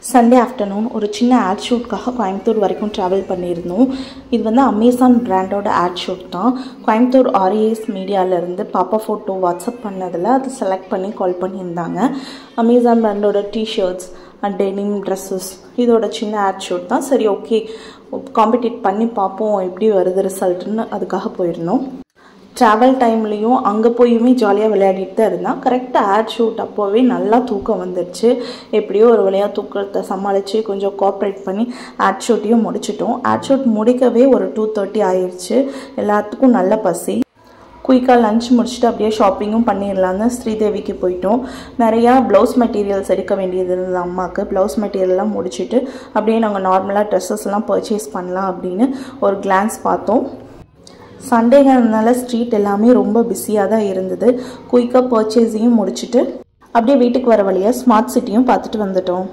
Sunday afternoon ஒரு சின்ன add ஷூட்காக Coimbatore வரைக்கும் ட்ராவல் பண்ணியிருந்தோம். இது வந்து அமேசான் பிராண்டோட ஆட் ஷூட் தான். கோயம்புத்தூர் RAS மீடியாவிலேருந்து பாப்பா ஃபோட்டோ வாட்ஸ்அப் பண்ணதில் அதை செலக்ட் பண்ணி கால் பண்ணியிருந்தாங்க. அமேசான் பிராண்டோட டிஷர்ட்ஸ் அண்ட் டெனிம் ட்ரெஸ்ஸஸ் இதோட சின்ன ஆட் ஷூட் தான். சரி ஓகே காம்படிட் பண்ணி பார்ப்போம் எப்படி வருது ரிசல்ட்டுன்னு அதுக்காக போயிருந்தோம். ட்ராவல் டைம்லேயும் அங்கே போயுமே ஜாலியாக விளையாடிட்டு தான் இருந்தேன். கரெக்டாக ஆட் ஷூட் அப்போவே நல்லா தூக்கம் வந்துடுச்சு. எப்படியோ ஒரு வழியாக தூக்கத்தை சமாளித்து கொஞ்சம் கோஆப்ரேட் பண்ணி ஆட் ஷூட்டையும் முடிச்சிட்டோம். ஆட் ஷூட் முடிக்கவே ஒரு 2:30 ஆயிடுச்சு. எல்லாத்துக்கும் நல்ல பசி. குயிக்காக லஞ்ச் முடிச்சுட்டு அப்படியே ஷாப்பிங்கும் பண்ணிடலான்னு ஸ்ரீதேவிக்கு போயிட்டோம். நிறையா ப்ளவுஸ் மெட்டீரியல்ஸ் எடுக்க வேண்டியது இருந்தது அம்மாவுக்கு. ப்ளவுஸ் மெட்டீரியல்லாம் முடிச்சுட்டு அப்படியே நாங்கள் நார்மலாக ட்ரெஸ்ஸஸ்லாம் பர்ச்சேஸ் பண்ணலாம் அப்படின்னு ஒரு கிளான்ஸ் பார்த்தோம். சண்டேங்கிறதுனால ஸ்ட்ரீட் எல்லாமே ரொம்ப பிஸியாக தான் இருந்தது. குயிக்காக பர்ச்சேஸையும் முடிச்சுட்டு அப்படியே வீட்டுக்கு வர வழியாக ஸ்மார்ட் சிட்டியும் பார்த்துட்டு வந்துட்டோம்.